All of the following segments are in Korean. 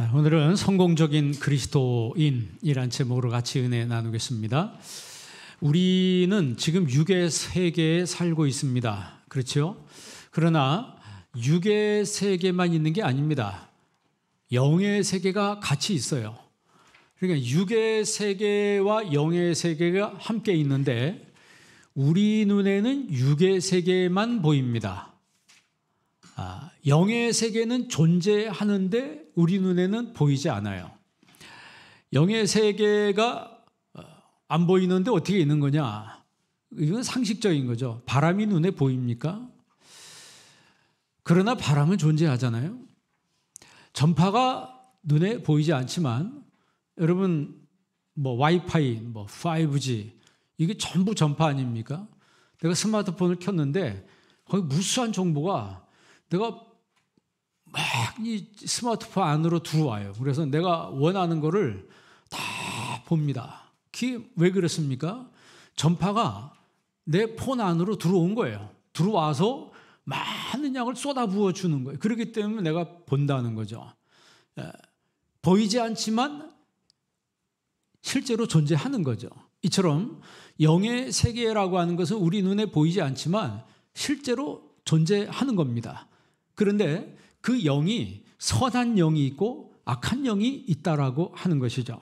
오늘은 성공적인 그리스도인이란 제목으로 같이 은혜 나누겠습니다. 우리는 지금 육의 세계에 살고 있습니다. 그렇죠? 그러나 육의 세계만 있는 게 아닙니다. 영의 세계가 같이 있어요. 그러니까 육의 세계와 영의 세계가 함께 있는데 우리 눈에는 육의 세계만 보입니다. 영의 세계는 존재하는데 우리 눈에는 보이지 않아요. 영의 세계가 안 보이는데 어떻게 있는 거냐? 이건 상식적인 거죠. 바람이 눈에 보입니까? 그러나 바람은 존재하잖아요. 전파가 눈에 보이지 않지만 여러분 와이파이, 5G 이게 전부 전파 아닙니까? 내가 스마트폰을 켰는데 거기 무수한 정보가 내가 막 이 스마트폰 안으로 들어와요. 그래서 내가 원하는 거를 다 봅니다. 그게 왜 그렇습니까? 전파가 내 폰 안으로 들어온 거예요. 들어와서 많은 양을 쏟아부어 주는 거예요. 그렇기 때문에 내가 본다는 거죠. 보이지 않지만 실제로 존재하는 거죠. 이처럼 영의 세계라고 하는 것은 우리 눈에 보이지 않지만 실제로 존재하는 겁니다. 그런데 그 영이 선한 영이 있고 악한 영이 있다라고 하는 것이죠.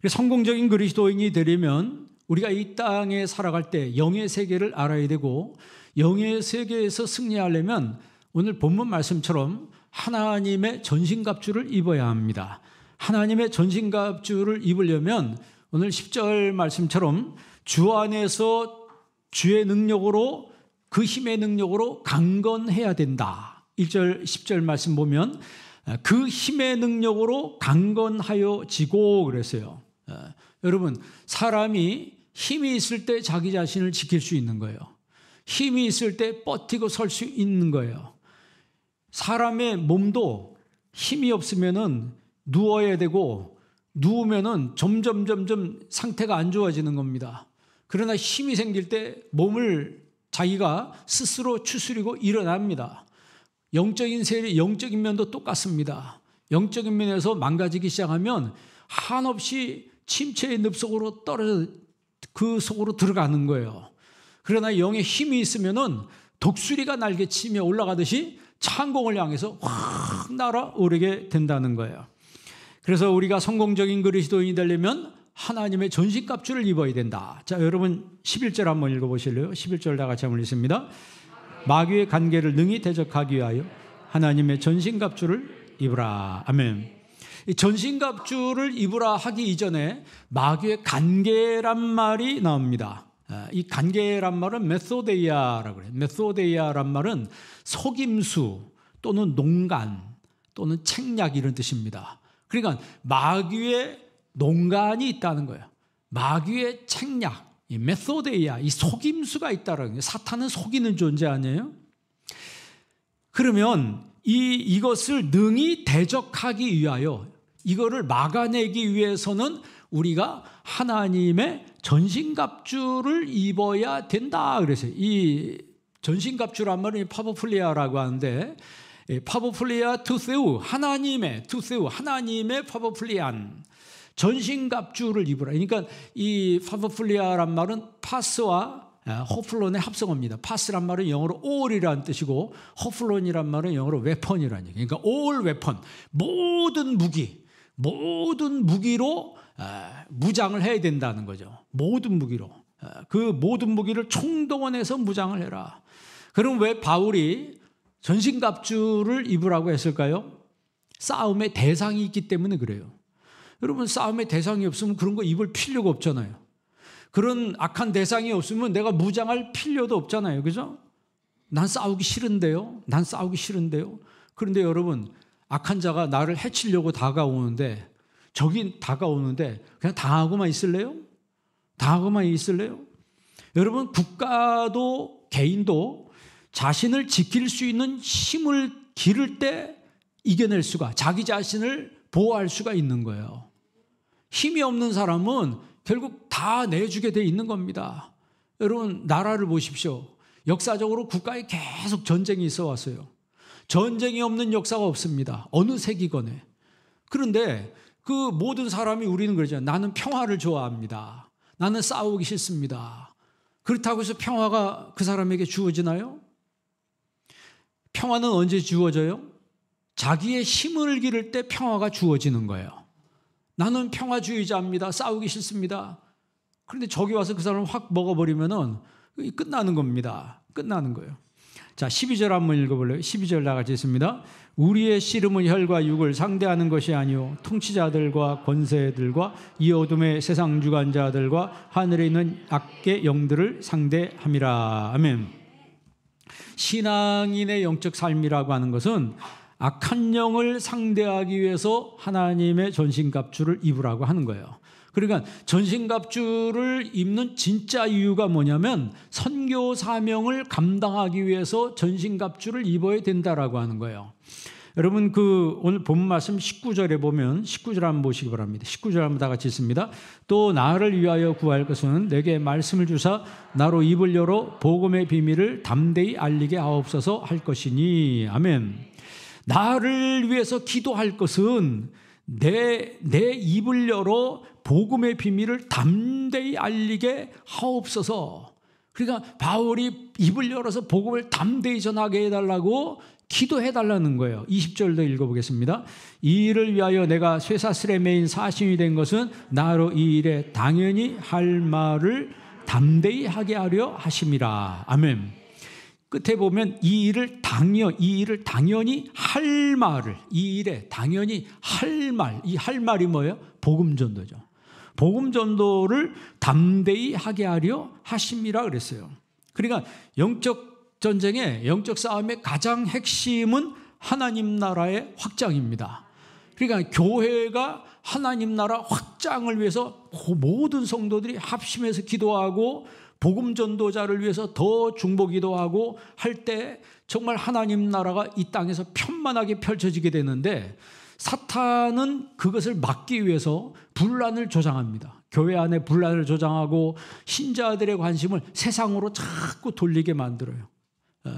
성공적인 그리스도인이 되려면 우리가 이 땅에 살아갈 때 영의 세계를 알아야 되고 영의 세계에서 승리하려면 오늘 본문 말씀처럼 하나님의 전신갑주를 입어야 합니다. 하나님의 전신갑주를 입으려면 오늘 10절 말씀처럼 주 안에서 주의 능력으로 그 힘의 능력으로 강건해야 된다. 1절 10절 말씀 보면 그 힘의 능력으로 강건하여 지고 그랬어요. 여러분 사람이 힘이 있을 때 자기 자신을 지킬 수 있는 거예요. 힘이 있을 때 버티고 설 수 있는 거예요. 사람의 몸도 힘이 없으면은 누워야 되고 누우면은 점점 상태가 안 좋아지는 겁니다. 그러나 힘이 생길 때 몸을 자기가 스스로 추스리고 일어납니다. 영적인 세계, 영적인 면도 똑같습니다. 영적인 면에서 망가지기 시작하면 한없이 침체의 늪속으로 떨어져 그 속으로 들어가는 거예요. 그러나 영의 힘이 있으면은 독수리가 날개치며 올라가듯이 창공을 향해서 확 날아오르게 된다는 거예요. 그래서 우리가 성공적인 그리스도인이 되려면 하나님의 전신갑주를 입어야 된다. 자, 여러분 11절 한번 읽어보실래요? 11절 다 같이 한번 읽습니다. 마귀의 간계를 능히 대적하기 위하여 하나님의 전신갑주를 입으라. 아멘. 이 전신갑주를 입으라 하기 이전에 마귀의 간계란 말이 나옵니다. 이 간계란 말은 메소데이아라고 그래요. 메소데이아란 말은 속임수 또는 농간 또는 책략 이런 뜻입니다. 그러니까 마귀의 농간이 있다는 거예요. 마귀의 책략, 이 메소데이아, 이 속임수가 있다는 거예요. 사탄은 속이는 존재 아니에요? 그러면 이것을 능히 대적하기 위하여 이거를 막아내기 위해서는 우리가 하나님의 전신갑주를 입어야 된다 그랬어요. 이 전신갑주란 말은 파보플리아라고 하는데 파보플리아 투세우, 하나님의 투세우, 하나님의 파보플리안 전신갑주를 입으라. 그러니까 이 파보플리아란 말은 파스와 호플론의 합성어입니다. 파스란 말은 영어로 all이라는 뜻이고 호플론이란 말은 영어로 weapon이라는 얘기예요. 그러니까 all weapon, 모든 무기로 무장을 해야 된다는 거죠. 모든 무기로. 그 모든 무기를 총동원해서 무장을 해라. 그럼 왜 바울이 전신갑주를 입으라고 했을까요? 싸움의 대상이 있기 때문에 그래요. 여러분 싸움의 대상이 없으면 그런 거 입을 필요가 없잖아요. 그런 악한 대상이 없으면 내가 무장할 필요도 없잖아요. 그죠? 난 싸우기 싫은데요. 그런데 여러분 악한 자가 나를 해치려고 다가오는데 적이 다가오는데 그냥 당하고만 있을래요? 여러분 국가도 개인도 자신을 지킬 수 있는 힘을 기를 때 이겨낼 수가, 자기 자신을 보호할 수가 있는 거예요. 힘이 없는 사람은 결국 다 내주게 돼 있는 겁니다. 여러분 나라를 보십시오. 역사적으로 국가에 계속 전쟁이 있어 왔어요. 전쟁이 없는 역사가 없습니다. 어느 세기건에. 그런데 그 모든 사람이 우리는 그러잖아요. 나는 평화를 좋아합니다. 나는 싸우기 싫습니다. 그렇다고 해서 평화가 그 사람에게 주어지나요? 평화는 언제 주어져요? 자기의 힘을 기를 때 평화가 주어지는 거예요. 나는 평화주의자입니다. 싸우기 싫습니다. 그런데 저기 와서 그 사람을 확 먹어버리면은 끝나는 겁니다. 끝나는 거예요. 자, 12절 한번 읽어볼래요? 12절 다 같이 있습니다. 우리의 씨름은 혈과 육을 상대하는 것이 아니요 통치자들과 권세들과 이 어둠의 세상 주관자들과 하늘에 있는 악의 영들을 상대함이라. 아멘. 신앙인의 영적 삶이라고 하는 것은 악한 영을 상대하기 위해서 하나님의 전신갑주를 입으라고 하는 거예요. 그러니까 전신갑주를 입는 진짜 이유가 뭐냐면 선교 사명을 감당하기 위해서 전신갑주를 입어야 된다라고 하는 거예요. 여러분 오늘 본 말씀 19절에 보면 19절 한번 보시기 바랍니다. 19절 한번 다 같이 읽습니다. 또 나를 위하여 구할 것은 내게 말씀을 주사 나로 입을 열어 복음의 비밀을 담대히 알리게 하옵소서 할 것이니. 아멘. 나를 위해서 기도할 것은 내 입을 열어 복음의 비밀을 담대히 알리게 하옵소서. 그러니까 바울이 입을 열어서 복음을 담대히 전하게 해달라고 기도해달라는 거예요. 20절도 읽어보겠습니다. 이 일을 위하여 내가 쇠사슬에 매인 사신이 된 것은 나로 이 일에 당연히 할 말을 담대히 하게 하려 하심이라. 아멘. 끝에 보면 이 일을 당연히 할 말을, 이 일에 당연히 할 말, 이 할 말이 뭐예요? 복음 전도죠. 복음 전도를 담대히 하게 하려 하심이라 그랬어요. 그러니까 영적 전쟁의 영적 싸움의 가장 핵심은 하나님 나라의 확장입니다. 그러니까 교회가 하나님 나라 확장을 위해서 모든 성도들이 합심해서 기도하고 복음 전도자를 위해서 더 중보 기도하고 할 때 정말 하나님 나라가 이 땅에서 편만하게 펼쳐지게 되는데 사탄은 그것을 막기 위해서 분란을 조장합니다. 교회 안에 분란을 조장하고 신자들의 관심을 세상으로 자꾸 돌리게 만들어요.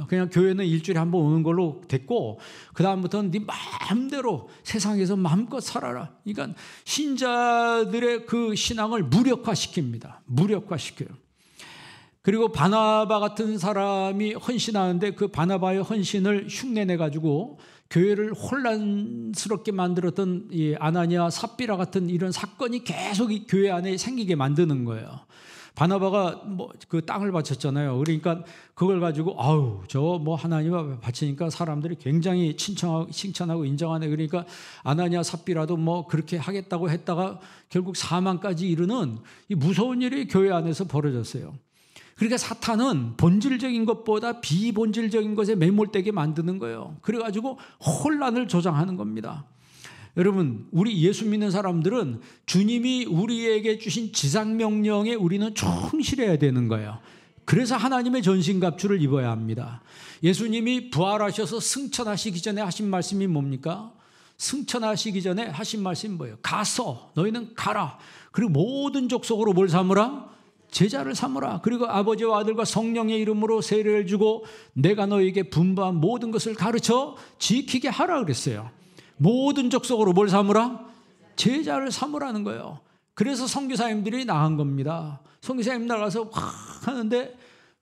그냥 교회는 일주일에 한 번 오는 걸로 됐고 그 다음부터는 네 마음대로 세상에서 마음껏 살아라. 그러니까 신자들의 그 신앙을 무력화시킵니다. 무력화시켜요. 그리고 바나바 같은 사람이 헌신하는데 그 바나바의 헌신을 흉내내가지고 교회를 혼란스럽게 만들었던 이 아나니아 삽비라 같은 이런 사건이 계속 이 교회 안에 생기게 만드는 거예요. 바나바가 그 땅을 바쳤잖아요. 그러니까 그걸 가지고 저 하나님 앞에 바치니까 사람들이 굉장히 칭찬하고 인정하네. 그러니까 아나니아 삽비라도 그렇게 하겠다고 했다가 결국 사망까지 이르는 이 무서운 일이 교회 안에서 벌어졌어요. 그러니까 사탄은 본질적인 것보다 비본질적인 것에 매몰되게 만드는 거예요. 그래가지고 혼란을 조장하는 겁니다. 여러분, 우리 예수 믿는 사람들은 주님이 우리에게 주신 지상명령에 우리는 충실해야 되는 거예요. 그래서 하나님의 전신갑주를 입어야 합니다. 예수님이 부활하셔서 승천하시기 전에 하신 말씀이 뭡니까? 승천하시기 전에 하신 말씀이 뭐예요? 가서 너희는 가라. 그리고 모든 족속으로 뭘 삼으라? 제자를 삼으라. 그리고 아버지와 아들과 성령의 이름으로 세례를 주고 내가 너에게 분부한 모든 것을 가르쳐 지키게 하라 그랬어요. 모든 족속으로 뭘 삼으라? 제자를 삼으라는 거예요. 그래서 선교사님들이 나간 겁니다. 선교사님 나가서 확 하는데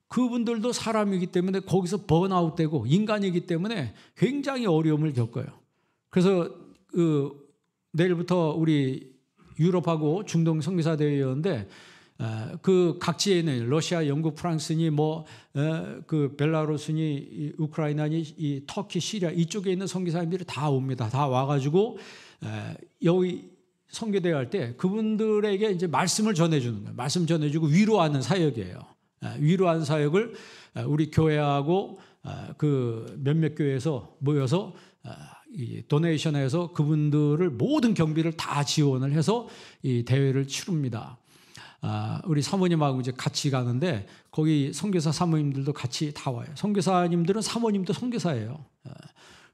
그분들도 사람이기 때문에 거기서 번아웃되고 인간이기 때문에 굉장히 어려움을 겪어요. 그래서 내일부터 우리 유럽하고 중동 선교사 대회였는데 그 각지에 있는 러시아, 영국, 프랑스니 그 벨라루스니 우크라이나니 이 터키, 시리아 이쪽에 있는 선교사님들이 다 옵니다. 다 와가지고 여기 선교대회 할 때 그분들에게 이제 말씀을 전해주는 거예요. 말씀 전해주고 위로하는 사역이에요. 위로하는 사역을 우리 교회하고 그 몇몇 교회에서 모여서 이 도네이션에서 그분들을 모든 경비를 다 지원을 해서 이 대회를 치릅니다. 우리 사모님하고 이제 같이 가는데 거기 선교사 사모님들도 같이 다 와요. 선교사님들은 사모님도 선교사예요.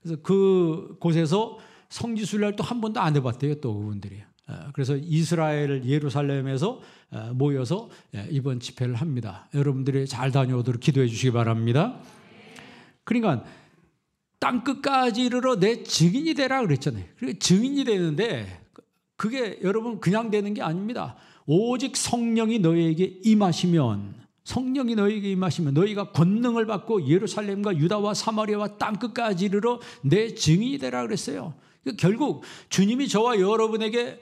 그래서 그 곳에서 성지순례를 또 한 번도 안 해봤대요. 또 그분들이. 그래서 이스라엘 예루살렘에서 모여서 이번 집회를 합니다. 여러분들이 잘 다녀오도록 기도해 주시기 바랍니다. 그러니까 땅 끝까지 이르러 내 증인이 되라 그랬잖아요. 증인이 되는데 그게 여러분 그냥 되는 게 아닙니다. 오직 성령이 너희에게 임하시면, 성령이 너희에게 임하시면 너희가 권능을 받고 예루살렘과 유다와 사마리아와 땅 끝까지 이르러 내 증인이 되라 그랬어요. 결국 주님이 저와 여러분에게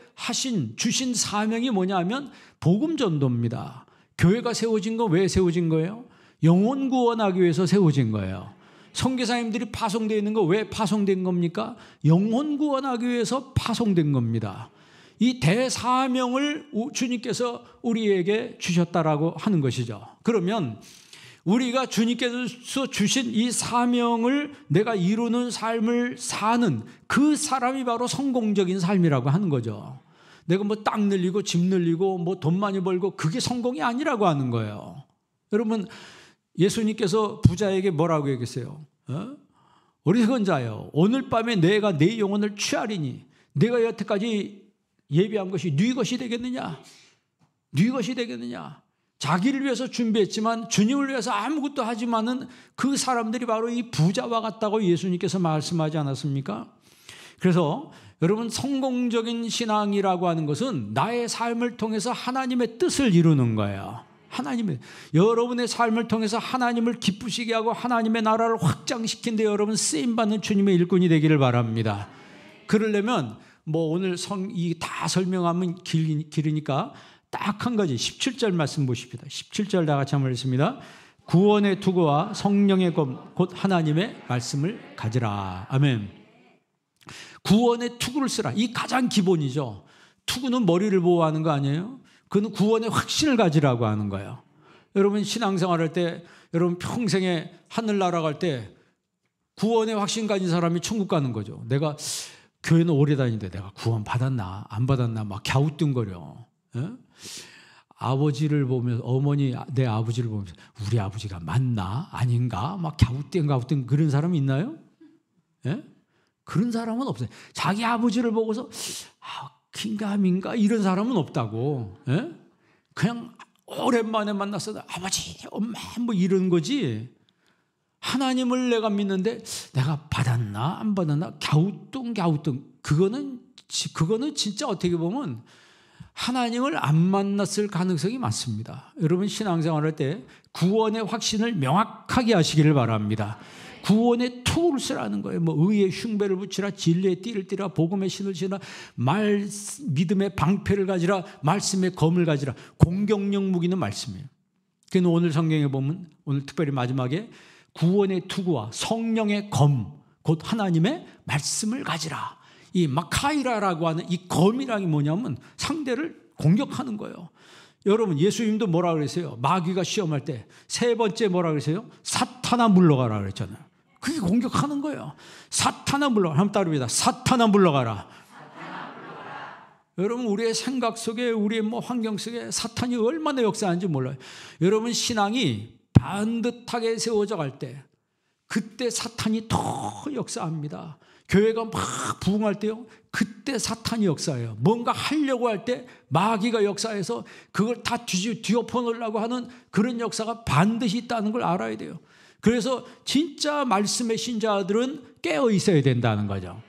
주신 사명이 뭐냐면 복음 전도입니다. 교회가 세워진 건 왜 세워진 거예요? 영혼 구원하기 위해서 세워진 거예요. 선교사님들이 파송되어 있는 거 왜 파송된 겁니까? 영혼 구원하기 위해서 파송된 겁니다. 이 대사명을 주님께서 우리에게 주셨다라고 하는 것이죠. 그러면 우리가 주님께서 주신 이 사명을 내가 이루는 삶을 사는 그 사람이 바로 성공적인 삶이라고 하는 거죠. 내가 뭐 땅 늘리고 집 늘리고 뭐 돈 많이 벌고 그게 성공이 아니라고 하는 거예요. 여러분, 예수님께서 부자에게 뭐라고 얘기했어요? 어리석은 자여, 오늘 밤에 내가 네 영혼을 취하리니 내가 여태까지 예비한 것이 네 것이 되겠느냐? 네 것이 되겠느냐? 자기를 위해서 준비했지만 주님을 위해서 아무것도 하지만은 그 사람들이 바로 이 부자와 같다고 예수님께서 말씀하지 않았습니까? 그래서 여러분, 성공적인 신앙이라고 하는 것은 나의 삶을 통해서 하나님의 뜻을 이루는 거예요. 여러분의 삶을 통해서 하나님을 기쁘시게 하고 하나님의 나라를 확장시킨 데 여러분 쓰임받는 주님의 일꾼이 되기를 바랍니다. 그러려면 뭐 오늘 이 다 설명하면 길으니까 딱 한 가지 17절 말씀 보십시다. 17절 다 같이 한번 읽습니다. 구원의 투구와 성령의 검 곧 하나님의 말씀을 가지라. 아멘. 구원의 투구를 쓰라. 이 가장 기본이죠. 투구는 머리를 보호하는 거 아니에요? 그는 구원의 확신을 가지라고 하는 거예요. 여러분 신앙생활할 때, 여러분 평생에 하늘나라 갈 때 구원의 확신 가진 사람이 천국 가는 거죠. 내가 교회는 오래 다니는데 내가 구원 받았나 안 받았나 막 갸우뚱거려. 예? 아버지를 보면서, 내 아버지를 보면서 우리 아버지가 맞나 아닌가 막 갸우뚱 그런 사람이 있나요? 예? 그런 사람은 없어요. 자기 아버지를 보고서 긴가민가 이런 사람은 없다고. 예? 그냥 오랜만에 만났어도 아버지 엄마 뭐 이런 거지. 하나님을 내가 믿는데 내가 받았나 안 받았나 갸우뚱 그거는 진짜 어떻게 보면 하나님을 안 만났을 가능성이 많습니다. 여러분 신앙생활할 때 구원의 확신을 명확하게 하시기를 바랍니다. 구원의 투구를 쓰라는 거예요. 뭐 의의 흉배를 붙이라, 진리의 띠를 띠라, 복음의 신을 신으라, 믿음의 방패를 가지라, 말씀의 검을 가지라. 공격력 무기는 말씀이에요. 그래서 오늘 성경에 보면 오늘 특별히 마지막에 구원의 투구와 성령의 검, 곧 하나님의 말씀을 가지라. 이 마카이라라고 하는 이 검이라는 게 뭐냐면 상대를 공격하는 거예요. 여러분 예수님도 뭐라 그랬어요? 마귀가 시험할 때 세 번째 뭐라 그랬어요? 사탄아 물러가라 그랬잖아요. 그게 공격하는 거예요. 사탄아 물러가라. 한번 따릅니다. 사탄아 물러가라. 여러분 우리의 생각 속에, 우리의 뭐 환경 속에 사탄이 얼마나 역사하는지 몰라요. 여러분 신앙이 반듯하게 세워져 갈 때 그때 사탄이 더 역사합니다. 교회가 막 부흥할 때요, 그때 사탄이 역사해요. 뭔가 하려고 할 때 마귀가 역사해서 그걸 다 뒤엎어 놓으려고 하는 그런 역사가 반드시 있다는 걸 알아야 돼요. 그래서 진짜 말씀의 신자들은 깨어 있어야 된다는 거죠.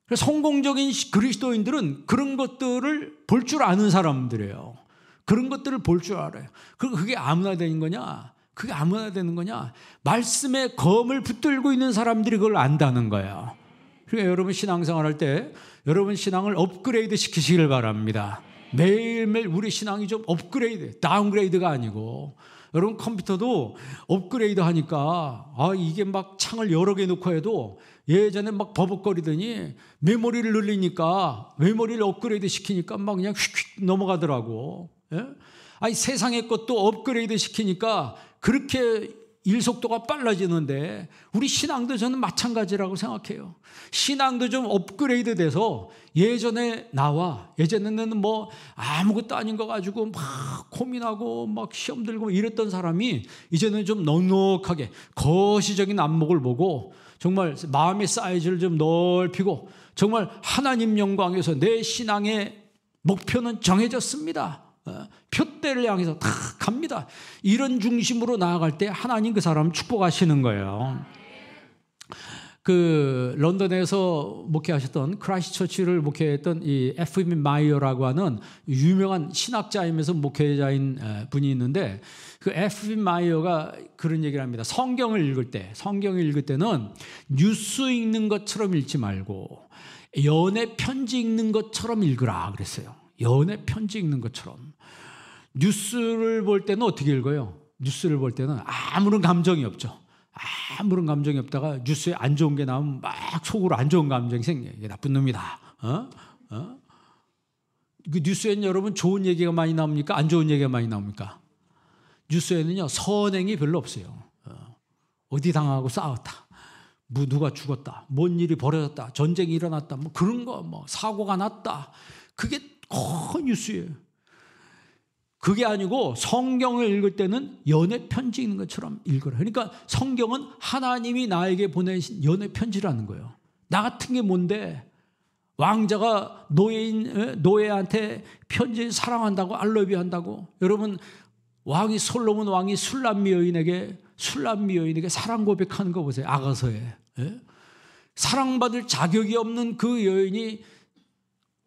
그래서 성공적인 그리스도인들은 그런 것들을 볼 줄 아는 사람들이에요. 그런 것들을 볼 줄 알아요. 그게 아무나 되는 거냐? 그게 아무나 되는 거냐? 말씀의 검을 붙들고 있는 사람들이 그걸 안다는 거예요. 그러니까 여러분 신앙생활 할 때 여러분 신앙을 업그레이드 시키시길 바랍니다. 매일매일 우리 신앙이 좀 업그레이드, 다운그레이드가 아니고. 여러분 컴퓨터도 업그레이드 하니까 이게 막 창을 여러 개 놓고 해도 예전에 막 버벅거리더니 메모리를 늘리니까, 메모리를 업그레이드 시키니까 막 그냥 휙휙 넘어가더라고. 예? 세상의 것도 업그레이드 시키니까 그렇게 일속도가 빨라지는데 우리 신앙도 저는 마찬가지라고 생각해요. 신앙도 좀 업그레이드 돼서 예전에는 뭐 아무것도 아닌 거 가지고 막 고민하고 막 시험 들고 이랬던 사람이 이제는 좀 넉넉하게 거시적인 안목을 보고 정말 마음의 사이즈를 좀 넓히고 정말 하나님 영광에서 내 신앙의 목표는 정해졌습니다. 표대를 향해서 다 갑니다. 이런 중심으로 나아갈 때 하나님 그 사람을 축복하시는 거예요. 그 런던에서 목회하셨던 크라이스트처치를 목회했던 이 F.B. 마이어라고 하는 유명한 신학자이면서 목회자인 분이 있는데 그 F.B. 마이어가 그런 얘기를 합니다. 성경을 읽을 때는 뉴스 읽는 것처럼 읽지 말고 연애 편지 읽는 것처럼 읽으라 그랬어요. 연애 편지 읽는 것처럼. 뉴스를 볼 때는 어떻게 읽어요? 뉴스를 볼 때는 아무런 감정이 없죠. 아무런 감정이 없다가 뉴스에 안 좋은 게 나오면 막 속으로 안 좋은 감정이 생겨요. 이게 나쁜 놈이다. 그 뉴스에는 여러분 좋은 얘기가 많이 나옵니까? 안 좋은 얘기가 많이 나옵니까? 뉴스에는요 선행이 별로 없어요. 어디 당하고 싸웠다. 뭐 누가 죽었다. 뭔 일이 벌어졌다. 전쟁이 일어났다. 뭐 그런 거, 뭐 사고가 났다. 그게 큰 뉴스예요. 그게 아니고 성경을 읽을 때는 연애 편지 읽는 것처럼 읽어라. 그러니까 성경은 하나님이 나에게 보내신 연애 편지라는 거예요. 나 같은 게 뭔데 왕자가 노예한테 편지 사랑한다고 알러뷰 한다고. 여러분 왕이 솔로몬 왕이 술람미 여인에게 사랑 고백하는 거 보세요. 아가서에. 사랑받을 자격이 없는 그 여인이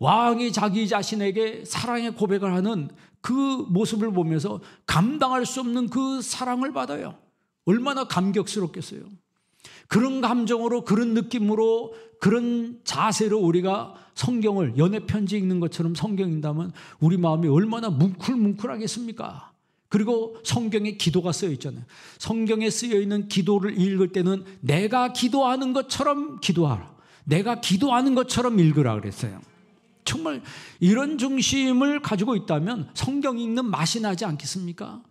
왕이 자기 자신에게 사랑의 고백을 하는 그 모습을 보면서 감당할 수 없는 그 사랑을 받아요. 얼마나 감격스럽겠어요. 그런 감정으로, 그런 느낌으로, 그런 자세로 우리가 성경을 연애 편지 읽는 것처럼 성경 읽다면 우리 마음이 얼마나 뭉클뭉클하겠습니까? 그리고 성경에 기도가 쓰여 있잖아요. 성경에 쓰여 있는 기도를 읽을 때는 내가 기도하는 것처럼 기도하라. 내가 기도하는 것처럼 읽으라 그랬어요. 정말 이런 중심을 가지고 있다면 성경 읽는 맛이 나지 않겠습니까?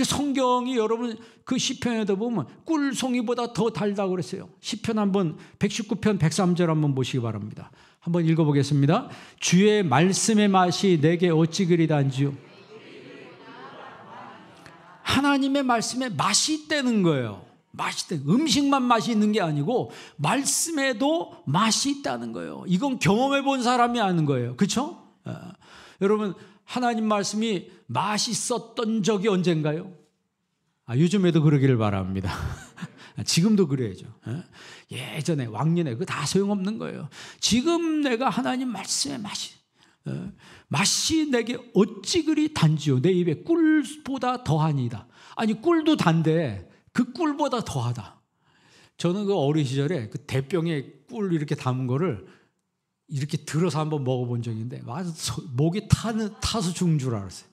성경이 여러분 그 시편에도 보면 꿀송이보다 더 달다고 그랬어요. 시편 한번 119편 103절 한번 보시기 바랍니다. 한번 읽어보겠습니다. 주의 말씀의 맛이 내게 어찌 그리 단지요. 하나님의 말씀에 맛이 있다는 거예요. 음식만 맛이 있는 게 아니고 말씀에도 맛이 있다는 거예요. 이건 경험해 본 사람이 아는 거예요. 그렇죠? 여러분 하나님 말씀이 맛있었던 적이 언젠가요? 요즘에도 그러기를 바랍니다. 지금도 그래야죠. 예전에 왕년에 그거 다 소용없는 거예요. 지금 내가 하나님 말씀의 맛이 내게 어찌 그리 단지요. 내 입에 꿀보다 더하니이다. 아니 꿀도 단데 그 꿀보다 더하다. 저는 그 어린 시절에 그 대병에 꿀 이렇게 담은 거를 이렇게 들어서 한번 먹어본 적이 있는데 목이 타서 죽는 줄 알았어요.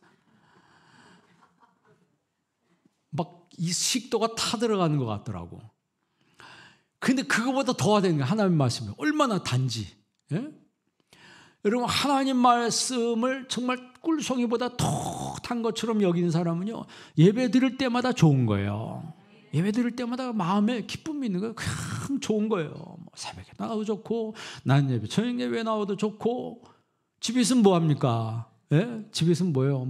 막 이 식도가 타들어가는 것 같더라고. 근데 그거보다 더하다는 거예요. 하나님 말씀이 얼마나 단지. 예? 여러분 하나님 말씀을 정말 꿀송이보다 더 단 것처럼 여기는 사람은요 예배 드릴 때마다 좋은 거예요. 예배 드릴 때마다 마음에 기쁨이 있는 거예요. 그냥 좋은 거예요. 뭐 새벽에 나와도 좋고 낮 예배, 저녁 예배 나와도 좋고. 집에 있으면 뭐 합니까? 예? 집에 있으면 뭐예요?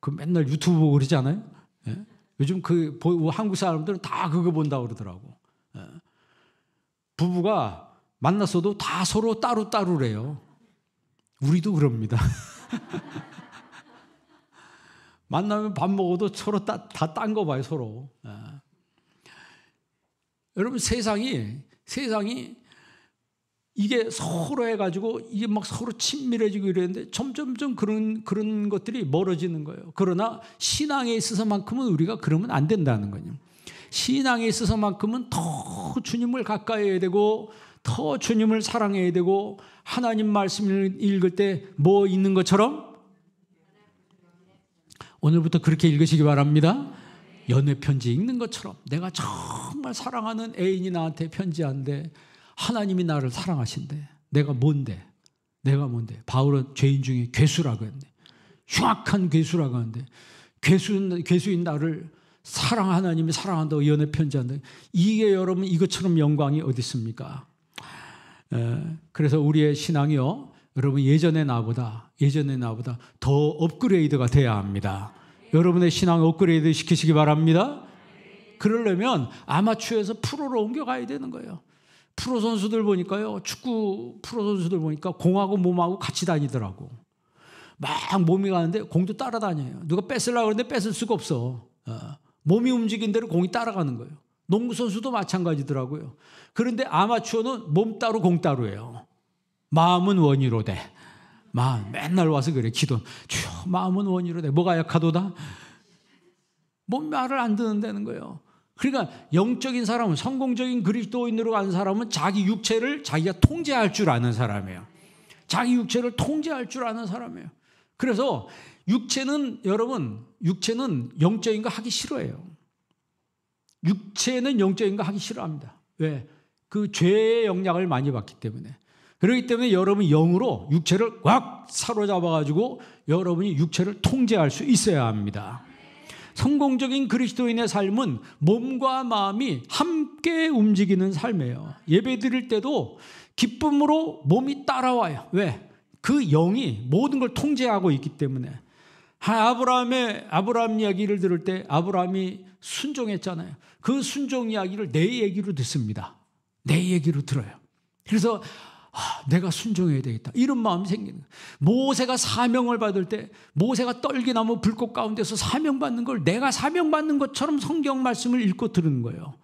그 맨날 유튜브 보고 그러지 않아요? 예? 요즘 한국 사람들은 다 그거 본다고 그러더라고. 예? 부부가 만났어도 다 서로 따로따로래요. 우리도 그럽니다. 만나면 밥 먹어도 서로 다 딴 거 봐요, 서로. 예. 여러분 세상이 이게 서로 해가지고 이게 막 서로 친밀해지고 이랬는데 점점점 그런 것들이 멀어지는 거예요. 그러나 신앙에 있어서만큼은 우리가 그러면 안 된다는 거예요. 신앙에 있어서만큼은 더 주님을 가까이 해야 되고 더 주님을 사랑해야 되고 하나님 말씀을 읽을 때 뭐 있는 것처럼 오늘부터 그렇게 읽으시기 바랍니다. 연애 편지 읽는 것처럼 내가 정말 사랑하는 애인이 나한테 편지한데 하나님이 나를 사랑하신대. 내가 뭔데? 바울은 죄인 중에 괴수라고 했는데 흉악한 괴수라고 하는데 괴수인 나를 하나님이 사랑한다고 연애 편지한다. 이게 여러분 이것처럼 영광이 어디 있습니까? 그래서 우리의 신앙이요 여러분 예전의 나보다 더 업그레이드가 돼야 합니다. 여러분의 신앙 업그레이드 시키시기 바랍니다. 그러려면 아마추어에서 프로로 옮겨가야 되는 거예요. 프로 선수들 보니까요 축구 프로 선수들 보니까 공하고 몸하고 같이 다니더라고. 막 몸이 가는데 공도 따라다녀요. 누가 뺏으려고 하는데 뺏을 수가 없어. 몸이 움직인 대로 공이 따라가는 거예요. 농구 선수도 마찬가지더라고요. 그런데 아마추어는 몸 따로 공 따로예요. 마음은 원이로 돼. 맨날 와서 그래. 기도. 주여, 마음은 원이로 돼. 뭐가 약하도다? 몸 말을 안 듣는다는 거예요. 그러니까 영적인 사람은, 성공적인 그리스도인으로 가는 사람은 자기 육체를 자기가 통제할 줄 아는 사람이에요. 자기 육체를 통제할 줄 아는 사람이에요. 그래서 육체는, 여러분, 육체는 영적인 거 하기 싫어해요. 육체는 영적인 거 하기 싫어합니다. 왜? 그 죄의 영향을 많이 받기 때문에. 그렇기 때문에 여러분이 영으로 육체를 꽉 사로잡아가지고 여러분이 육체를 통제할 수 있어야 합니다. 성공적인 그리스도인의 삶은 몸과 마음이 함께 움직이는 삶이에요. 예배 드릴 때도 기쁨으로 몸이 따라와요. 왜? 그 영이 모든 걸 통제하고 있기 때문에. 아브라함 이야기를 들을 때 아브라함이 순종했잖아요. 그 순종 이야기를 내 얘기로 듣습니다. 내 얘기로 들어요. 그래서 내가 순종해야 되겠다, 이런 마음이 생기는 거예요. 모세가 사명을 받을 때 모세가 떨기나무 불꽃 가운데서 사명받는 걸 내가 사명받는 것처럼 성경 말씀을 읽고 들은 거예요.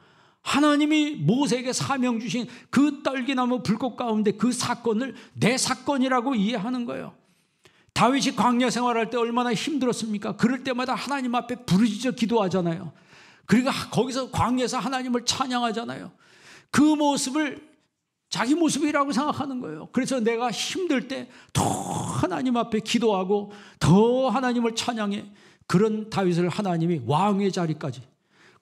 하나님이 모세에게 사명 주신 그 떨기나무 불꽃 가운데 그 사건을 내 사건이라고 이해하는 거예요. 다윗이 광야 생활할 때 얼마나 힘들었습니까? 그럴 때마다 하나님 앞에 부르짖어 기도하잖아요. 그러니까 거기서 광야에서 하나님을 찬양하잖아요. 그 모습을 자기 모습이라고 생각하는 거예요. 그래서 내가 힘들 때 더 하나님 앞에 기도하고 더 하나님을 찬양해. 그런 다윗을 하나님이 왕의 자리까지,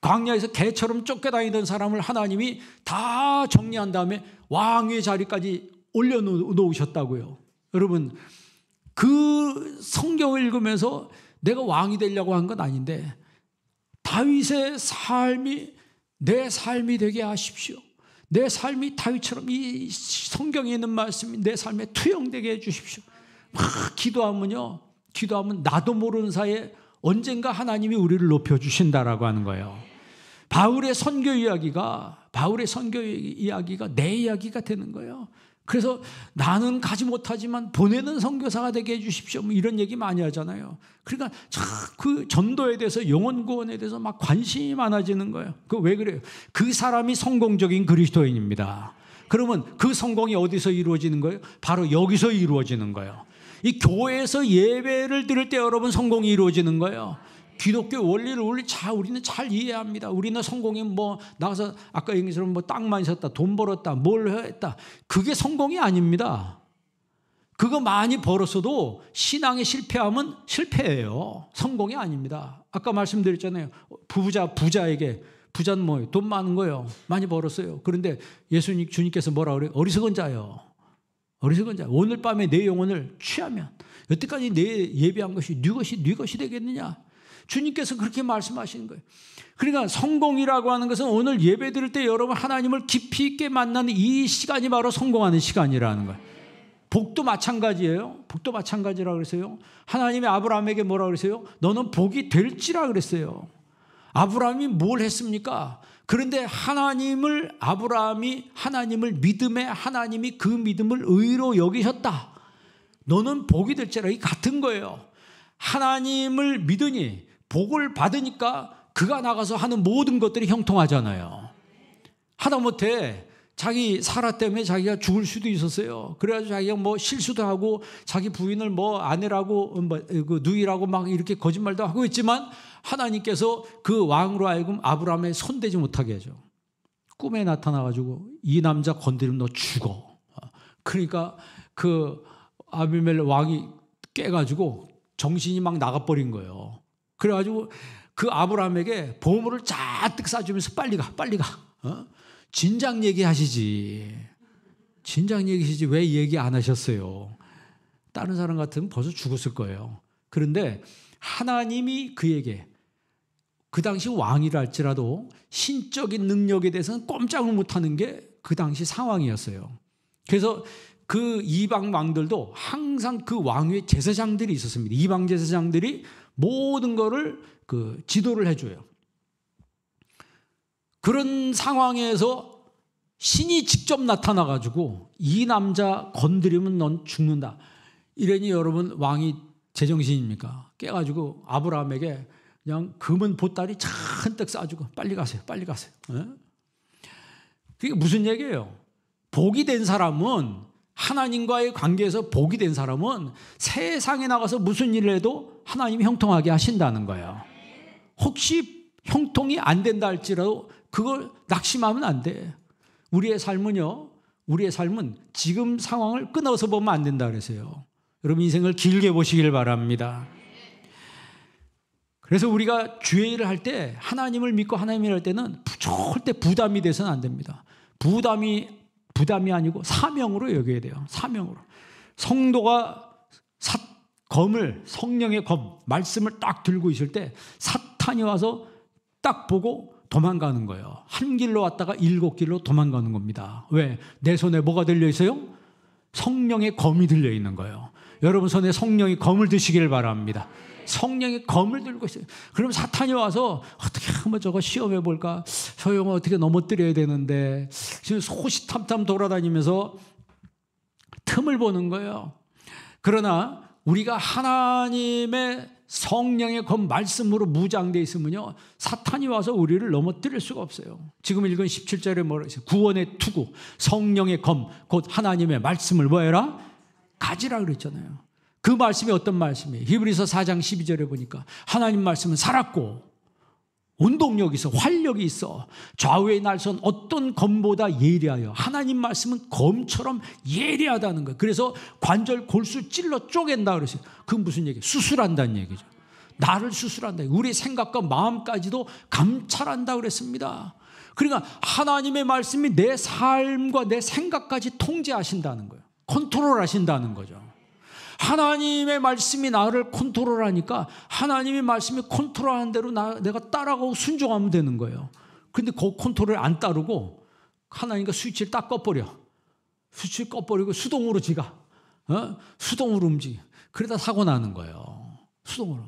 광야에서 개처럼 쫓겨다니던 사람을 하나님이 다 정리한 다음에 왕의 자리까지 올려놓으셨다고요. 여러분, 그 성경을 읽으면서 내가 왕이 되려고 한 건 아닌데 다윗의 삶이 내 삶이 되게 하십시오. 내 삶이 다윗처럼 이 성경에 있는 말씀이 내 삶에 투영되게 해주십시오. 막 기도하면 나도 모르는 사이에 언젠가 하나님이 우리를 높여주신다라고 하는 거예요. 바울의 선교 이야기가 내 이야기가 되는 거예요. 그래서 나는 가지 못하지만 보내는 선교사가 되게 해주십시오, 뭐 이런 얘기 많이 하잖아요. 그러니까 그 전도에 대해서, 영혼 구원에 대해서 막 관심이 많아지는 거예요. 그 왜 그래요? 그 사람이 성공적인 그리스도인입니다. 그러면 그 성공이 어디서 이루어지는 거예요? 바로 여기서 이루어지는 거예요. 이 교회에서 예배를 드릴 때 여러분 성공이 이루어지는 거예요. 기독교 원리를 우리는 잘 이해합니다. 우리는 성공이 나가서 아까 얘기처럼 땅 많이 샀다, 돈 벌었다, 뭘 했다, 그게 성공이 아닙니다. 그거 많이 벌었어도 신앙에 실패하면 실패예요. 성공이 아닙니다. 아까 말씀드렸잖아요. 부자는 돈 많은 거예요. 많이 벌었어요. 그런데 주님께서 뭐라 그래요? 어리석은 자요. 어리석은 자. 오늘 밤에 내 영혼을 취하면 여태까지 내 예배한 것이 네 것이 되겠느냐? 주님께서 그렇게 말씀하시는 거예요. 그러니까 성공이라고 하는 것은 오늘 예배 드릴 때 여러분 하나님을 깊이 있게 만나는 이 시간이 바로 성공하는 시간이라는 거예요. 복도 마찬가지예요. 복도 마찬가지라고 그랬어요. 하나님이 아브라함에게 뭐라고 그랬어요? 너는 복이 될지라 그랬어요. 아브라함이 뭘 했습니까? 그런데 아브라함이 하나님을 믿음에 하나님이 그 믿음을 의로 여기셨다. 너는 복이 될지라. 이 같은 거예요. 하나님을 믿으니 복을 받으니까 그가 나가서 하는 모든 것들이 형통하잖아요. 하다못해 자기 사라 때문에 자기가 죽을 수도 있었어요. 그래가지고 자기가 실수도 하고 자기 부인을 아내라고 그 누이라고 막 이렇게 거짓말도 하고 있지만 하나님께서 그 왕으로 하여금 아브라함에 손대지 못하게 하죠. 꿈에 나타나가지고 이 남자 건드리면 너 죽어. 그러니까 그 아비멜렉 왕이 깨가지고 정신이 막 나가버린 거예요. 그래가지고 그 아브라함에게 보물을 잔뜩 싸주면서 빨리 가. 진작 얘기하시지. 왜 얘기 안 하셨어요? 다른 사람 같으면 벌써 죽었을 거예요. 그런데 하나님이 그에게 그 당시 왕이라 할지라도 신적인 능력에 대해서는 꼼짝을 못하는 게 그 당시 상황이었어요. 그래서 그 이방 왕들도 항상 그 왕위에 제사장들이 있었습니다. 이방 제사장들이 모든 거를 지도를 해줘요. 그런 상황에서 신이 직접 나타나가지고 이 남자 건드리면 넌 죽는다. 이러니 여러분 왕이 제정신입니까? 깨가지고 아브라함에게 그냥 금은 보따리 잔뜩 싸주고 빨리 가세요. 빨리 가세요. 예? 그게 무슨 얘기예요? 복이 된 사람은, 하나님과의 관계에서 복이 된 사람은 세상에 나가서 무슨 일을 해도 하나님이 형통하게 하신다는 거예요. 혹시 형통이 안 된다 할지라도 그걸 낙심하면 안 돼. 우리의 삶은 지금 상황을 끊어서 보면 안 된다 그래서요. 여러분 인생을 길게 보시길 바랍니다. 그래서 우리가 주의 일을 할 때, 하나님을 믿고 하나님을 할 때는 절대 부담이 돼서는 안 됩니다. 부담이 아니고 사명으로 여겨야 돼요. 사명으로. 성도가 검을, 성령의 검, 말씀을 딱 들고 있을 때 사탄이 와서 딱 보고 도망가는 거예요. 한 길로 왔다가 7길로 도망가는 겁니다. 왜? 내 손에 뭐가 들려 있어요? 성령의 검이 들려 있는 거예요. 여러분 손에 성령의 검을 드시길 바랍니다. 성령의 검을 들고 있어요. 그럼 사탄이 와서 어떻게 한번 저거 시험해 볼까? 저 영어 어떻게 넘어뜨려야 되는데, 지금 소시탐탐 돌아다니면서 틈을 보는 거예요. 그러나 우리가 하나님의 성령의 검 말씀으로 무장되어 있으면요, 사탄이 와서 우리를 넘어뜨릴 수가 없어요. 지금 읽은 17절에 뭐라 했어요? 구원의 투구, 성령의 검, 곧 하나님의 말씀을 뭐해라? 가지라 그랬잖아요. 그 말씀이 어떤 말씀이에요? 히브리서 4장 12절에 보니까 하나님 말씀은 살았고 운동력이 있어, 활력이 있어, 좌우의 날선 어떤 검보다 예리하여. 하나님 말씀은 검처럼 예리하다는 거예요. 그래서 관절 골수 찔러 쪼갠다 그랬어요. 그건 무슨 얘기예요? 수술한다는 얘기죠. 나를 수술한다. 우리 생각과 마음까지도 감찰한다 그랬습니다. 그러니까 하나님의 말씀이 내 삶과 내 생각까지 통제하신다는 거예요. 컨트롤하신다는 거죠. 하나님의 말씀이 나를 컨트롤하니까 하나님의 말씀이 컨트롤하는 대로 내가 따라가고 순종하면 되는 거예요. 그런데 그 컨트롤을 안 따르고 하나님과 스위치를 딱 꺼버려. 스위치를 꺼버리고 수동으로 지가 수동으로 움직여. 그러다 사고 나는 거예요. 수동으로.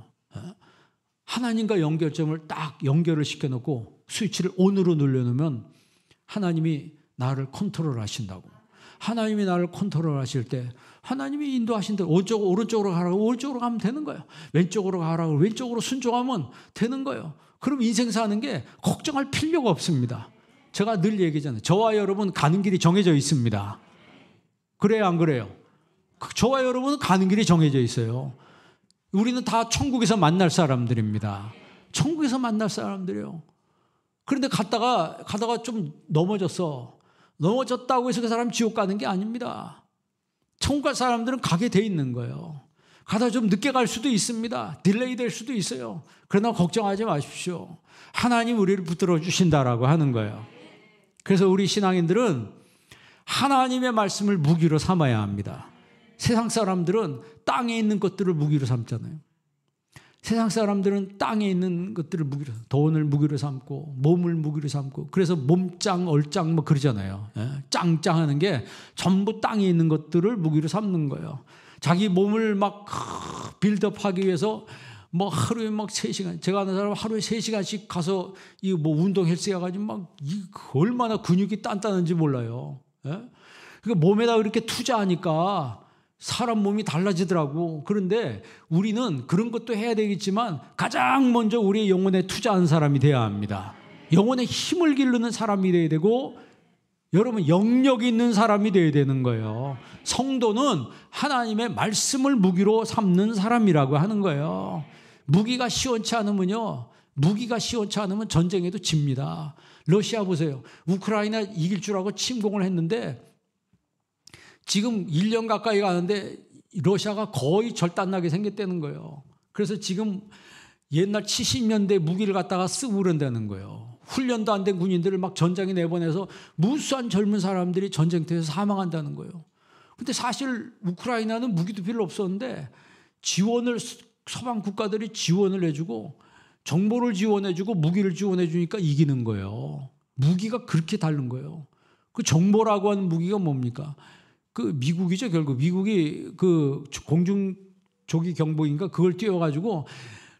하나님과 연결점을 딱 연결을 시켜놓고 스위치를 ON으로 눌러놓으면 하나님이 나를 컨트롤하신다고. 하나님이 나를 컨트롤하실 때 하나님이 인도하신 대로 오른쪽으로 가라고 오른쪽으로 가면 되는 거예요. 왼쪽으로 가라고 왼쪽으로 순종하면 되는 거예요. 그럼 인생 사는 게 걱정할 필요가 없습니다. 제가 늘 얘기하잖아요. 저와 여러분 가는 길이 정해져 있습니다. 그래요, 안 그래요? 저와 여러분은 가는 길이 정해져 있어요. 우리는 다 천국에서 만날 사람들입니다. 천국에서 만날 사람들이에요. 그런데 가다가 좀 넘어졌다고 해서 그 사람 지옥 가는 게 아닙니다. 천국 갈 사람들은 가게 돼 있는 거예요. 가다 좀 늦게 갈 수도 있습니다. 딜레이 될 수도 있어요. 그러나 걱정하지 마십시오. 하나님 우리를 붙들어 주신다라고 하는 거예요. 그래서 우리 신앙인들은 하나님의 말씀을 무기로 삼아야 합니다. 세상 사람들은 땅에 있는 것들을 무기로 삼잖아요. 세상 사람들은 땅에 있는 것들을 무기로, 돈을 무기로 삼고 몸을 무기로 삼고, 그래서 몸짱 얼짱 뭐 그러잖아요. 짱짱하는 게 전부 땅에 있는 것들을 무기로 삼는 거예요. 자기 몸을 막 빌드업하기 위해서 뭐 하루에 막 3시간, 제가 아는 사람 하루에 3시간씩 가서 이 뭐 운동 헬스 해가지고 막 얼마나 근육이 단단한지 몰라요. 그러니까 몸에다 이렇게 투자하니까 사람 몸이 달라지더라고. 그런데 우리는 그런 것도 해야 되겠지만 가장 먼저 우리의 영혼에 투자한 사람이 되어야 합니다. 영혼에 힘을 기르는 사람이 되어야 되고, 여러분 영역이 있는 사람이 되어야 되는 거예요. 성도는 하나님의 말씀을 무기로 삼는 사람이라고 하는 거예요. 무기가 시원치 않으면 전쟁에도 집니다. 러시아 보세요. 우크라이나 이길 줄 알고 침공을 했는데 지금 1년 가까이 가는데 러시아가 거의 절단나게 생겼다는 거예요. 그래서 지금 옛날 70년대 무기를 갖다가 쓰고 그런다는 거예요. 훈련도 안 된 군인들을 막 전장에 내보내서 무수한 젊은 사람들이 전쟁터에서 사망한다는 거예요. 근데 사실 우크라이나는 무기도 별로 없었는데 서방 국가들이 지원을 해주고 정보를 지원해주고 무기를 지원해주니까 이기는 거예요. 무기가 그렇게 다른 거예요. 그 정보라고 하는 무기가 뭡니까? 그 미국이죠. 결국 미국이 그 공중 조기 경보인가 그걸 띄워가지고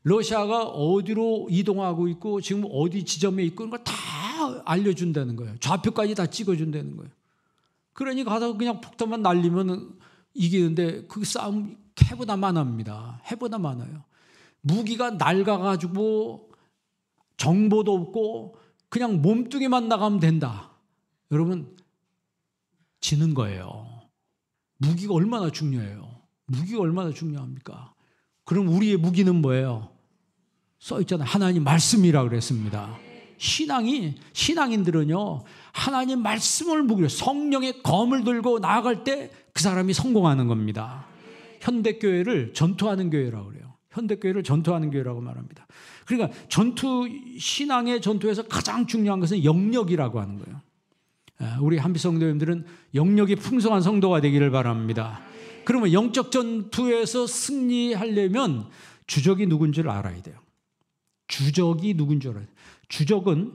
러시아가 어디로 이동하고 있고 지금 어디 지점에 있고 그런 걸 다 알려준다는 거예요. 좌표까지 다 찍어준다는 거예요. 그러니 가서 그냥 폭탄만 날리면 이기는데 그 싸움 해보다 많습니다. 해보다 많아요. 무기가 낡아가지고 정보도 없고 그냥 몸뚱이만 나가면 된다. 여러분, 지는 거예요. 무기가 얼마나 중요해요. 무기가 얼마나 중요합니까? 그럼 우리의 무기는 뭐예요? 써 있잖아요. 하나님 말씀이라고 그랬습니다. 신앙인들은요, 하나님 말씀을 무기로 성령의 검을 들고 나아갈 때 그 사람이 성공하는 겁니다. 현대교회를 전투하는 교회라고 그래요. 현대교회를 전투하는 교회라고 말합니다. 그러니까 신앙의 전투에서 가장 중요한 것은 영역이라고 하는 거예요. 우리 한빛 성도님들은 영역이 풍성한 성도가 되기를 바랍니다. 그러면 영적 전투에서 승리하려면 주적이 누군지를 알아야 돼요. 주적이 누군 줄 알아야 돼요. 주적은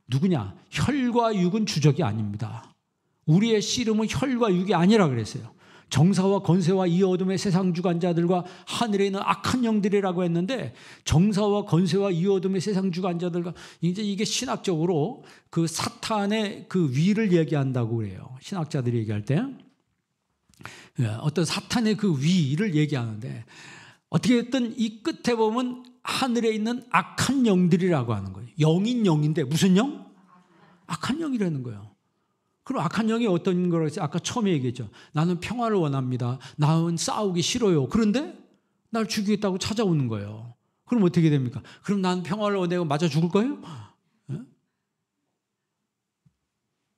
누구냐? 혈과 육은 주적이 아닙니다. 우리의 씨름은 혈과 육이 아니라 그랬어요. 정사와 권세와 이 어둠의 세상 주관자들과 하늘에 있는 악한 영들이라고 했는데, 정사와 권세와 이 어둠의 세상 주관자들과, 이제 이게 신학적으로 그 사탄의 그 위를 얘기한다고 그래요. 신학자들이 얘기할 때 어떤 사탄의 그 위를 얘기하는데, 어떻게 됐든 이 끝에 보면 하늘에 있는 악한 영들이라고 하는 거예요. 영인 영인데 무슨 영? 악한 영이라는 거예요. 그럼 악한 영이 어떤 거라고 했어요? 아까 처음에 얘기했죠. 나는 평화를 원합니다. 나는 싸우기 싫어요. 그런데 날 죽이겠다고 찾아오는 거예요. 그럼 어떻게 됩니까? 그럼 나는 평화를 원하고 맞아 죽을 거예요?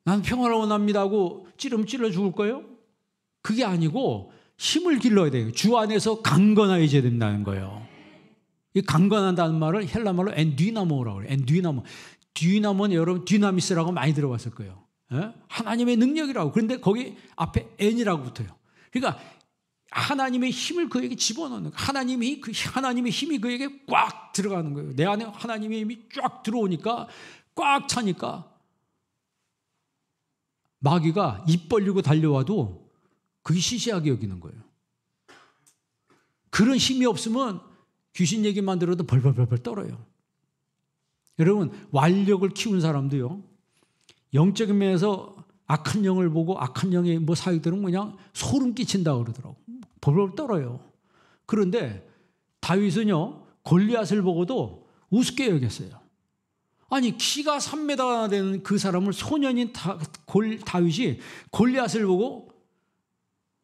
나는 평화를 원합니다 하고 찌르면 찔러 죽을 거예요? 그게 아니고 힘을 길러야 돼요. 주 안에서 강건해져야 된다는 거예요. 이 강건한다는 말을 헬라말로 엔디나모라고 그래요. 엔디나모. 디나모는 여러분 디나미스라고 많이 들어봤을 거예요. 하나님의 능력이라고. 그런데 거기 앞에 N이라고 붙어요. 그러니까 하나님의 힘을 그에게 집어넣는 거예요. 하나님의 힘이 그에게 꽉 들어가는 거예요. 내 안에 하나님의 힘이 쫙 들어오니까, 꽉 차니까 마귀가 입 벌리고 달려와도 그게 시시하게 여기는 거예요. 그런 힘이 없으면 귀신 얘기만 들어도 벌벌벌벌 떨어요. 여러분, 완력을 키운 사람도요, 영적인 면에서 악한 영을 보고 악한 영의 뭐 사역들은 그냥 소름 끼친다고 그러더라고. 벌벌 떨어요. 그런데 다윗은요, 골리앗을 보고도 우습게 여겼어요. 아니, 키가 3m나 되는 그 사람을, 소년인 다윗이 골리앗을 보고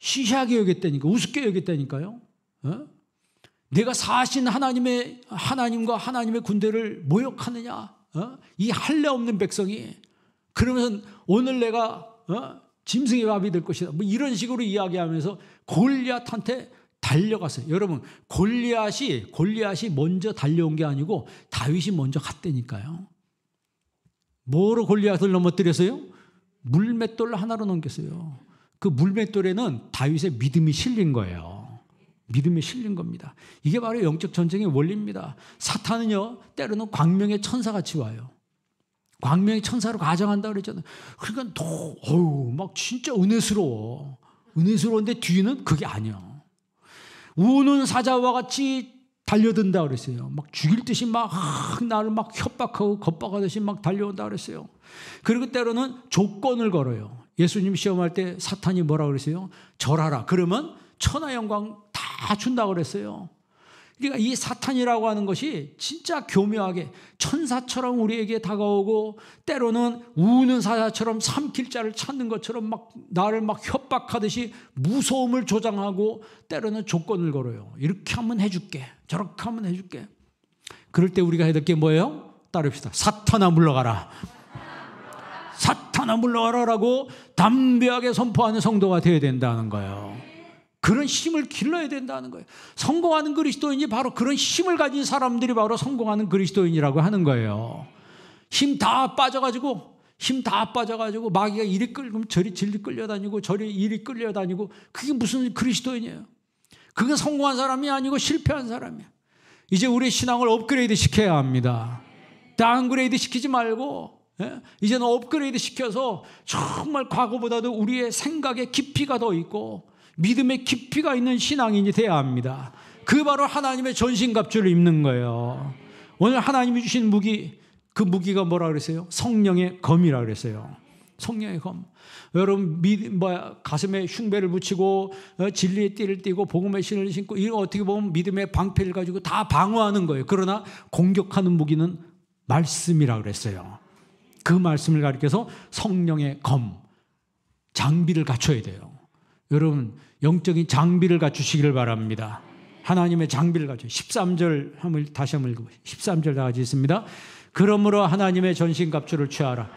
시시하게 여겼다니까, 우습게 여겼다니까요. 내가 사신 하나님과 하나님의 군대를 모욕하느냐? 이 할례 없는 백성이. 그러면서 오늘 내가 짐승의 밥이 될 것이다. 뭐 이런 식으로 이야기하면서 골리앗한테 달려갔어요. 여러분, 골리앗이 먼저 달려온 게 아니고 다윗이 먼저 갔다니까요. 뭐로 골리앗을 넘어뜨렸어요? 물맷돌 하나로 넘겼어요. 그 물맷돌에는 다윗의 믿음이 실린 거예요. 믿음이 실린 겁니다. 이게 바로 영적 전쟁의 원리입니다. 사탄은요, 때로는 광명의 천사같이 와요. 광명의 천사로 가장한다 그랬잖아요. 그러니까 막 진짜 은혜스러운데 뒤는 그게 아니야. 우는 사자와 같이 달려든다 그랬어요. 막 죽일 듯이 막 나를 막 협박하고 겁박하듯이 막 달려온다 그랬어요. 그리고 때로는 조건을 걸어요. 예수님 시험할 때 사탄이 뭐라고 그랬어요? 절하라. 그러면 천하 영광 다 준다고 그랬어요. 그러니까 이 사탄이라고 하는 것이 진짜 교묘하게 천사처럼 우리에게 다가오고, 때로는 우는 사자처럼 삼킬 자를 찾는 것처럼 막 나를 막 협박하듯이 무서움을 조장하고, 때로는 조건을 걸어요. 이렇게 하면 해줄게, 저렇게 하면 해줄게. 그럴 때 우리가 해야 될 게 뭐예요? 따릅시다. 사탄아 물러가라. 사탄아 물러가라라고 담대하게 선포하는 성도가 되어야 된다는 거예요. 그런 힘을 길러야 된다는 거예요. 성공하는 그리스도인이 바로 그런 힘을 가진 사람들이 바로 성공하는 그리스도인이라고 하는 거예요. 힘 다 빠져가지고 마귀가 이리 끌면 저리 끌려다니고 저리 이리 끌려다니고, 그게 무슨 그리스도인이에요? 그게 성공한 사람이 아니고 실패한 사람이에요. 이제 우리의 신앙을 업그레이드 시켜야 합니다. 다운그레이드 시키지 말고, 이제는 업그레이드 시켜서 정말 과거보다도 우리의 생각에 깊이가 더 있고 믿음의 깊이가 있는 신앙인이 돼야 합니다. 그 바로 하나님의 전신갑주를 입는 거예요. 오늘 하나님이 주신 무기, 그 무기가 뭐라 그랬어요? 성령의 검이라 그랬어요. 성령의 검. 여러분 가슴에 흉배를 붙이고 진리의 띠를 띠고 복음의 신을 신고 이거 어떻게 보면 믿음의 방패를 가지고 다 방어하는 거예요. 그러나 공격하는 무기는 말씀이라 그랬어요. 그 말씀을 가리켜서 성령의 검, 장비를 갖춰야 돼요. 여러분 영적인 장비를 갖추시기를 바랍니다. 하나님의 장비를 갖춰요. 13절 다시 한번 읽어보세요. 13절 다 같이 있습니다. 그러므로 하나님의 전신갑주를 취하라.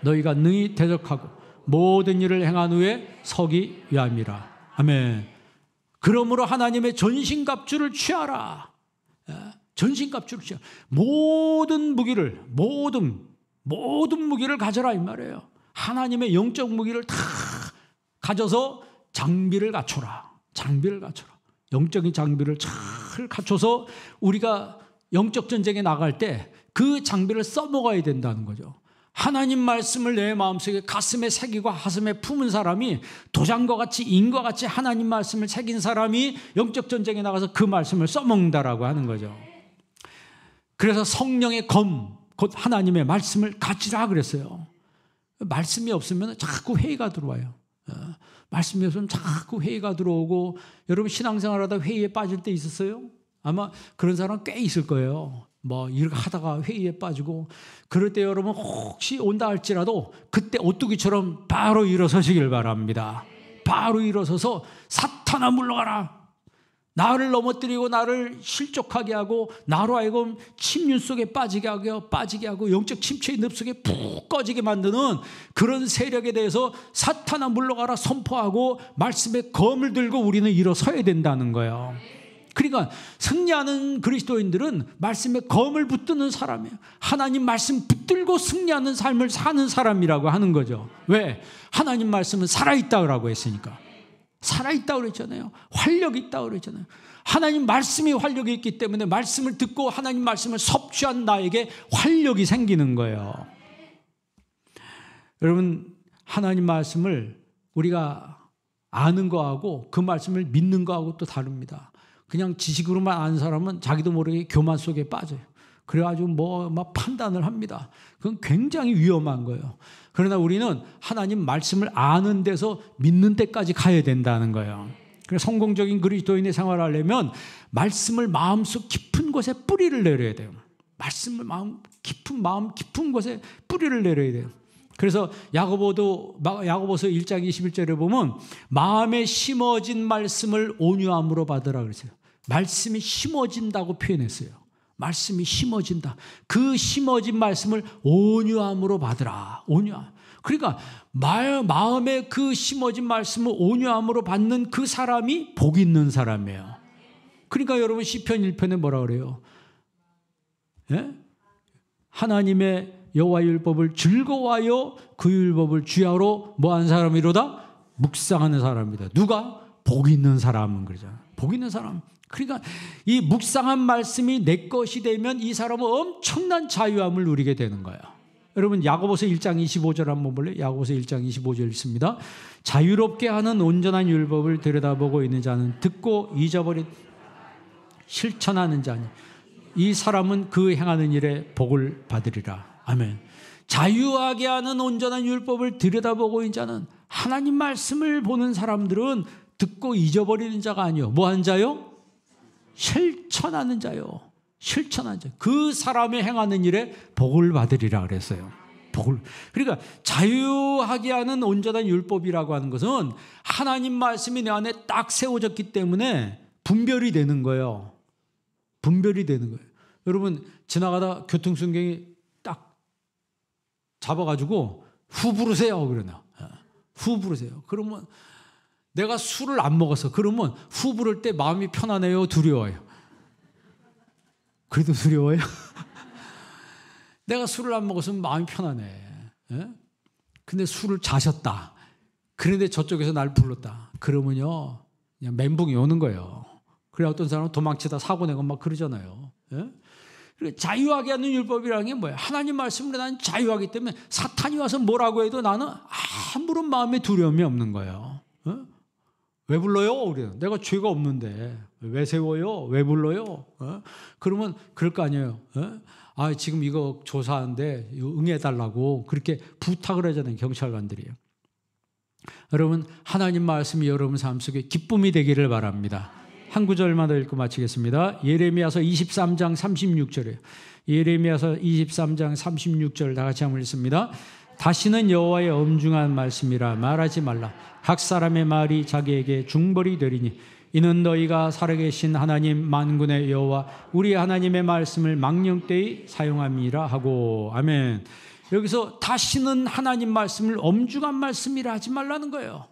너희가 능히 대적하고 모든 일을 행한 후에 서기 위함이라. 아멘. 그러므로 하나님의 전신갑주를 취하라. 전신갑주를 취하라. 모든 무기를 가져라 이 말이에요. 하나님의 영적 무기를 다 가져서 장비를 갖춰라. 장비를 갖춰라. 영적인 장비를 잘 갖춰서 우리가 영적 전쟁에 나갈 때 그 장비를 써먹어야 된다는 거죠. 하나님 말씀을 내 마음속에 가슴에 새기고 가슴에 품은 사람이 도장과 같이 인과 같이 하나님 말씀을 새긴 사람이 영적 전쟁에 나가서 그 말씀을 써먹는다라고 하는 거죠. 그래서 성령의 검, 곧 하나님의 말씀을 가지라 그랬어요. 말씀이 없으면 자꾸 회의가 들어와요. 말씀이 없으면 자꾸 회의가 들어오고, 여러분 신앙생활하다 회의에 빠질 때 있었어요? 아마 그런 사람 꽤 있을 거예요. 이렇게 하다가 회의에 빠지고, 그럴 때 여러분 혹시 온다 할지라도 그때 오뚜기처럼 바로 일어서시길 바랍니다. 바로 일어서서 사탄아 물러가라. 나를 넘어뜨리고 나를 실족하게 하고 나로 하여금 침륜 속에 빠지게 하고 영적 침체의 늪 속에 푹 꺼지게 만드는 그런 세력에 대해서 사탄아 물러가라 선포하고 말씀의 검을 들고 우리는 일어서야 된다는 거예요. 그러니까 승리하는 그리스도인들은 말씀의 검을 붙드는 사람이에요. 하나님 말씀 붙들고 승리하는 삶을 사는 사람이라고 하는 거죠. 왜? 하나님 말씀은 살아있다고 했으니까. 살아있다고 그랬잖아요. 활력이 있다고 그랬잖아요. 하나님 말씀이 활력이 있기 때문에 말씀을 듣고 하나님 말씀을 섭취한 나에게 활력이 생기는 거예요. 여러분, 하나님 말씀을 우리가 아는 거하고 그 말씀을 믿는 거하고 또 다릅니다. 그냥 지식으로만 아는 사람은 자기도 모르게 교만 속에 빠져요. 그래가지고 막 판단을 합니다. 그건 굉장히 위험한 거예요. 그러나 우리는 하나님 말씀을 아는 데서 믿는 데까지 가야 된다는 거예요. 그래서 성공적인 그리스도인의 생활을 하려면 말씀을 마음속 깊은 곳에 뿌리를 내려야 돼요. 말씀을 마음 깊은 곳에 뿌리를 내려야 돼요. 그래서 야고보서 1장 21절에 보면 마음에 심어진 말씀을 온유함으로 받으라 그랬어요. 말씀이 심어진다고 표현했어요. 말씀이 심어진다. 그 심어진 말씀을 온유함으로 받으라. 온유함. 그러니까 마음에 그 심어진 말씀을 온유함으로 받는 그 사람이 복 있는 사람이에요. 그러니까 여러분 시편 1편에 뭐라 그래요? 예? 하나님의 여호와의 율법을 즐거워하여 그 율법을 주야로 뭐한 사람이로다? 묵상하는 사람이다. 누가? 복 있는 사람은 그러잖아요. 복 있는 사람. 그러니까 이 묵상한 말씀이 내 것이 되면 이 사람은 엄청난 자유함을 누리게 되는 거예요. 여러분 야고보서 1장 25절 한번 볼래요? 야고보서 1장 25절 읽습니다. 자유롭게 하는 온전한 율법을 들여다보고 있는 자는 듣고 잊어버린 실천하는 자니 이 사람은 그 행하는 일에 복을 받으리라. 아멘. 자유하게 하는 온전한 율법을 들여다보고 있는 자는, 하나님 말씀을 보는 사람들은 듣고 잊어버리는 자가 아니요. 뭐한 자요? 실천하는 자요. 실천하는 자. 그 사람의 행하는 일에 복을 받으리라 그랬어요. 복을. 그러니까 자유하게 하는 온전한 율법이라고 하는 것은 하나님 말씀이 내 안에 딱 세워졌기 때문에 분별이 되는 거예요. 분별이 되는 거예요. 여러분 지나가다 교통순경이 딱 잡아가지고 후 부르세요 그러나 후 부르세요. 그러면 내가 술을 안 먹어서 그러면 후 부를 때 마음이 편안해요, 두려워요? 그래도 두려워요? 내가 술을 안 먹었으면 마음이 편안해. 예? 근데 술을 자셨다. 그런데 저쪽에서 날 불렀다. 그러면요 그냥 멘붕이 오는 거예요. 그래 어떤 사람은 도망치다 사고 내고 막 그러잖아요. 예? 자유하게 하는 율법이라는 게 뭐예요? 하나님 말씀으로 나는 자유하기 때문에 사탄이 와서 뭐라고 해도 나는 아무런 마음에 두려움이 없는 거예요. 예? 왜 불러요? 그래요. 내가 죄가 없는데 왜 세워요? 왜 불러요? 어? 그러면 그럴 거 아니에요. 어? 지금 이거 조사하는데 이거 응해달라고 그렇게 부탁을 하잖아요, 경찰관들이요. 여러분, 하나님 말씀이 여러분 삶 속에 기쁨이 되기를 바랍니다. 한 구절만 더 읽고 마치겠습니다. 예레미야서 23장 36절이에요. 예레미야서 23장 36절 다 같이 한번 읽습니다. 다시는 여호와의 엄중한 말씀이라 말하지 말라. 각 사람의 말이 자기에게 중벌이 되리니 이는 너희가 살아계신 하나님 만군의 여호와 우리 하나님의 말씀을 망령되이 사용함이라 하고. 아멘. 여기서 다시는 하나님 말씀을 엄중한 말씀이라 하지 말라는 거예요.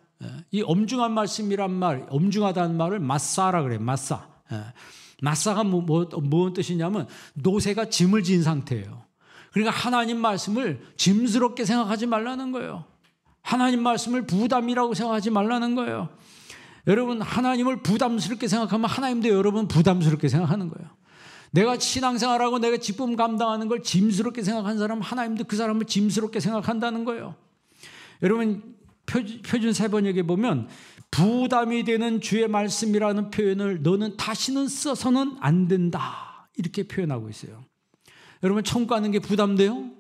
이 엄중한 말씀이란 말, 엄중하다는 말을 마사라 그래요. 마사. 마사가 뭔 뜻이냐면 노새가 짐을 진 상태예요. 그러니까 하나님 말씀을 짐스럽게 생각하지 말라는 거예요. 하나님 말씀을 부담이라고 생각하지 말라는 거예요. 여러분, 하나님을 부담스럽게 생각하면 하나님도 여러분 부담스럽게 생각하는 거예요. 내가 신앙생활하고 내가 직분 감당하는 걸 짐스럽게 생각한 사람, 하나님도 그 사람을 짐스럽게 생각한다는 거예요. 여러분, 표준 세번역에 보면 부담이 되는 주의 말씀이라는 표현을 너는 다시는 써서는 안 된다 이렇게 표현하고 있어요. 여러분, 천국 가는 게 부담돼요?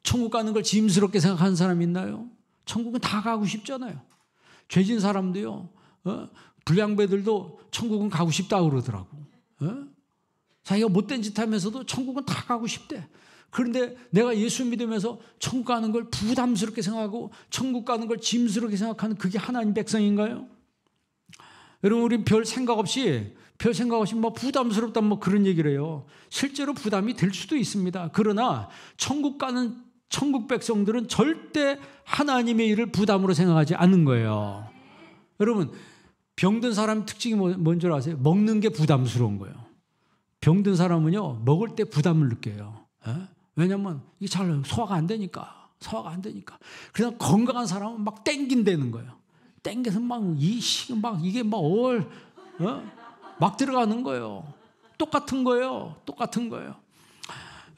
천국 가는 걸 짐스럽게 생각하는 사람 있나요? 천국은 다 가고 싶잖아요. 죄진 사람도요, 불량배들도 천국은 가고 싶다고 그러더라고. 자기가 못된 짓 하면서도 천국은 다 가고 싶대. 그런데 내가 예수 믿으면서 천국 가는 걸 부담스럽게 생각하고 천국 가는 걸 짐스럽게 생각하는 그게 하나님 백성인가요? 여러분, 우린 별 생각 없이 뭐 부담스럽다 뭐 그런 얘기를 해요. 실제로 부담이 될 수도 있습니다. 그러나 천국 가는 천국 백성들은 절대 하나님의 일을 부담으로 생각하지 않는 거예요. 여러분, 병든 사람 특징이 뭔 줄 아세요? 먹는 게 부담스러운 거예요. 병든 사람은요, 먹을 때 부담을 느껴요. 왜냐면 이게 잘 소화가 안 되니까. 그냥 건강한 사람은 막 땡긴다는 거예요. 땡겨서 이게 막 들어가는 거예요. 똑같은 거예요.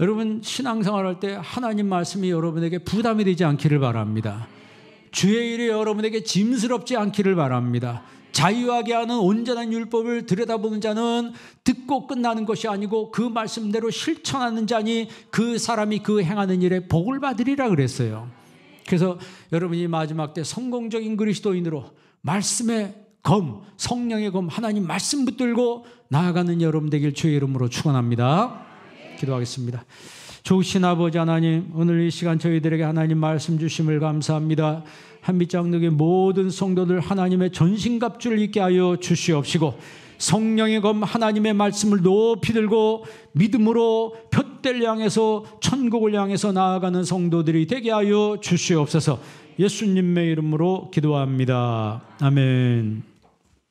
여러분, 신앙생활할 때 하나님 말씀이 여러분에게 부담이 되지 않기를 바랍니다. 주의 일이 여러분에게 짐스럽지 않기를 바랍니다. 자유하게 하는 온전한 율법을 들여다보는 자는 듣고 끝나는 것이 아니고 그 말씀대로 실천하는 자니 그 사람이 그 행하는 일에 복을 받으리라 그랬어요. 그래서 여러분이 마지막 때 성공적인 그리스도인으로 말씀의 검, 성령의 검, 하나님 말씀 붙들고 나아가는 여러분 되길 주의 이름으로 축원합니다. 기도하겠습니다. 좋으신 아버지 하나님, 오늘 이 시간 저희들에게 하나님 말씀 주심을 감사합니다. 한빛장로교회 모든 성도들 하나님의 전신갑주를 입게 하여 주시옵시고 성령의 검 하나님의 말씀을 높이 들고 믿음으로 푯대를 향해서 천국을 향해서 나아가는 성도들이 되게 하여 주시옵소서. 예수님의 이름으로 기도합니다. 아멘.